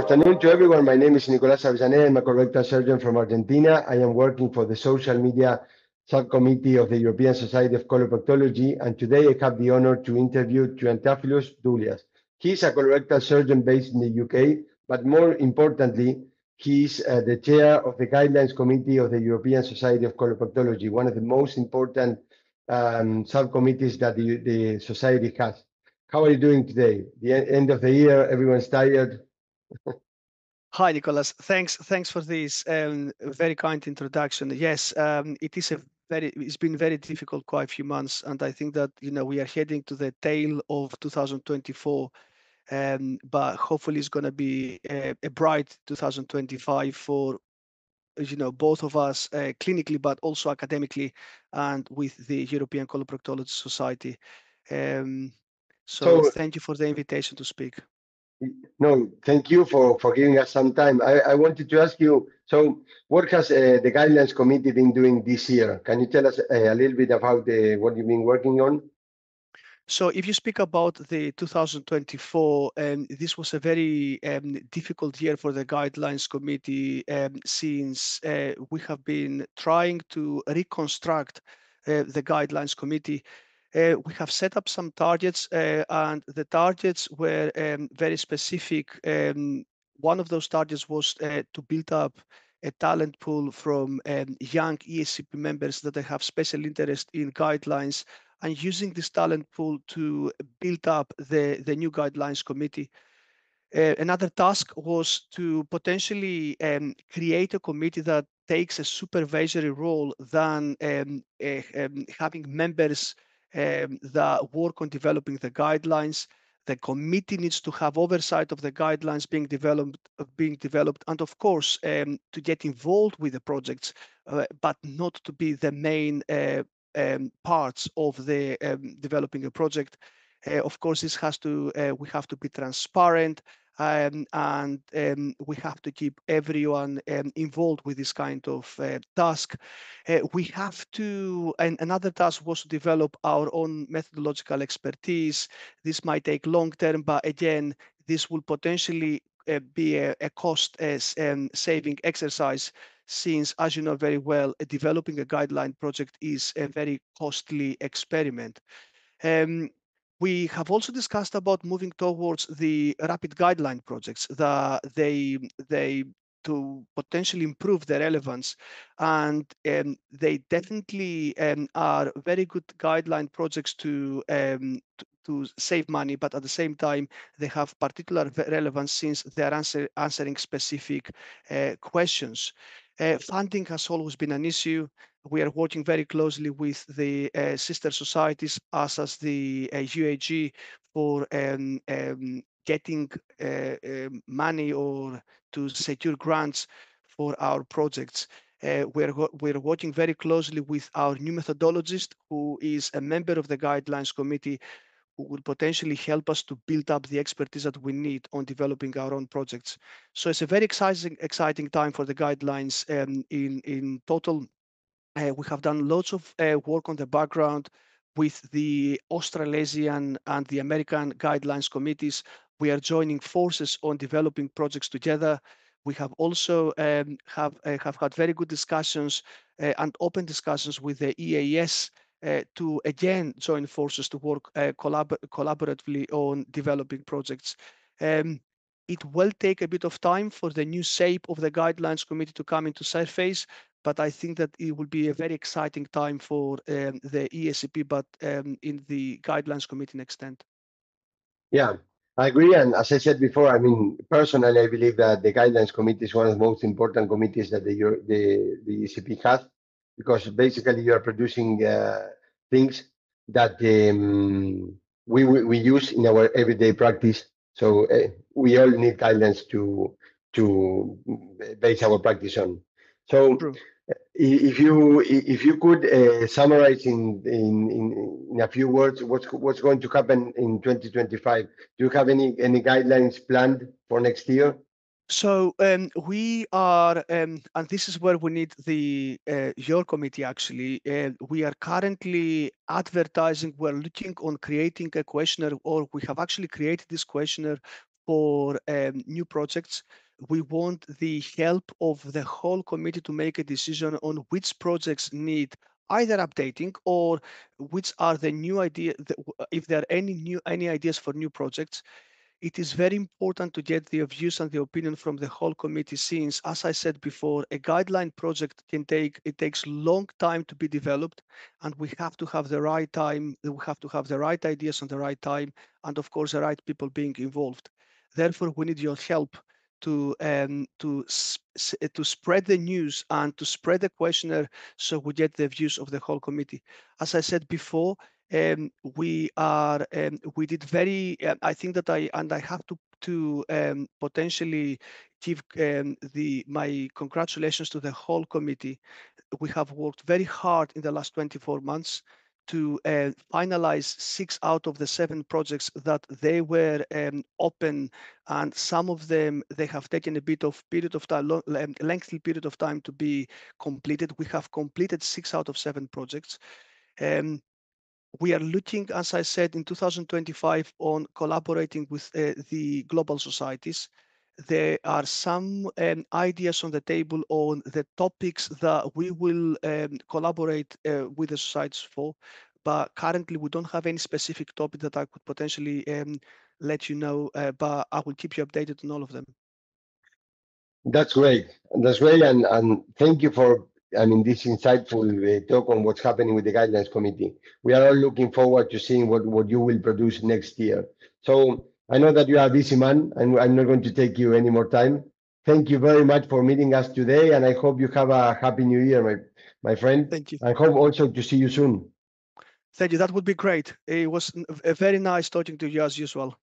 afternoon to everyone. My name is Nicolas Avellaneda. I'm a colorectal surgeon from Argentina. I am working for the social media subcommittee of the European Society of Coloproctology, and today I have the honor to interview Triantafyllos Doulias. He's a colorectal surgeon based in the UK, but more importantly, he's the chair of the Guidelines Committee of the European Society of Coloproctology, one of the most important subcommittees that the society has. How are you doing today? The end of the year, everyone's tired. Hi, Nicolas. Thanks for this very kind introduction. Yes, it's been very difficult quite a few months, and I think that we are heading to the tail of 2024, but hopefully it's going to be a bright 2025 for both of us clinically, but also academically, and with the European Coloproctology Society. So thank you for the invitation to speak. No, thank you for giving us some time. I wanted to ask you, so what has the Guidelines Committee been doing this year? Can you tell us a little bit about what you've been working on? So if you speak about the 2024, this was a very difficult year for the Guidelines Committee since we have been trying to reconstruct the Guidelines Committee. We have set up some targets, and the targets were very specific. One of those targets was to build up a talent pool from young ESCP members that have special interest in guidelines, and using this talent pool to build up the new Guidelines Committee. Another task was to potentially create a committee that takes a supervisory role than having members that work on developing the guidelines. The committee needs to have oversight of the guidelines being developed, and of course to get involved with the projects, but not to be the main parts of the developing a project. Of course, we have to be transparent, and we have to keep everyone involved with this kind of task. And another task was to develop our own methodological expertise. This might take long term, but again, this will potentially be a cost saving exercise, since, as you know very well, developing a guideline project is a very costly experiment. We have also discussed about moving towards the rapid guideline projects that they to potentially improve their relevance, and they definitely are very good guideline projects to save money, but at the same time they have particular relevance since they are answering specific questions. Funding has always been an issue. We are working very closely with the sister societies, as the UAG, for getting money or to secure grants for our projects. We're working very closely with our new methodologist, who is a member of the Guidelines Committee, who will potentially help us to build up the expertise that we need on developing our own projects. So it's a very exciting time for the guidelines. In total, we have done lots of work on the background with the Australasian and the American Guidelines Committees. We are joining forces on developing projects together. We have also have had very good discussions and open discussions with the EAS to again join forces to work collaboratively on developing projects. It will take a bit of time for the new shape of the Guidelines Committee to come into surface, but I think that it will be a very exciting time for the ESCP, but in the Guidelines Committee extent. Yeah, I agree. And as I said before, I mean, personally, I believe that the Guidelines Committee is one of the most important committees that the ESCP has, because basically you are producing things that we use in our everyday practice. So we all need guidelines to base our practice on. So True. if you could summarize in a few words what's going to happen in 2025, do you have any guidelines planned for next year? So we are, and this is where we need your committee actually. We are currently advertising. We're looking on creating a questionnaire, or we have actually created this questionnaire for new projects. We want the help of the whole committee to make a decision on which projects need either updating or which are the new idea, if there are any ideas for new projects. It is very important to get the views and the opinion from the whole committee, since, as I said before, a guideline project takes long time to be developed, and we have to have the right time, we have to have the right ideas on the right time, and of course the right people being involved. Therefore, we need your help to spread the news and to spread the questionnaire so we get the views of the whole committee. As I said before, we did very. I think that I have to potentially give my congratulations to the whole committee. We have worked very hard in the last 24 months to finalize 6 out of the 7 projects that they were open, and some of them they have taken a bit of period of time, lengthy period of time to be completed. We have completed 6 out of 7 projects. We are looking, as I said, in 2025 on collaborating with the global societies. There are some ideas on the table on the topics that we will collaborate with the societies for, but currently we don't have any specific topic that I could potentially let you know, but I will keep you updated on all of them. That's great. That's great. And thank you for, this insightful talk on what's happening with the Guidelines Committee. We are all looking forward to seeing what you will produce next year. So I know that you are a busy man, and I'm not going to take you any more time. Thank you very much for meeting us today, and I hope you have a happy new year, my friend. Thank you. I hope also to see you soon. Thank you. That would be great. It was very nice talking to you as usual.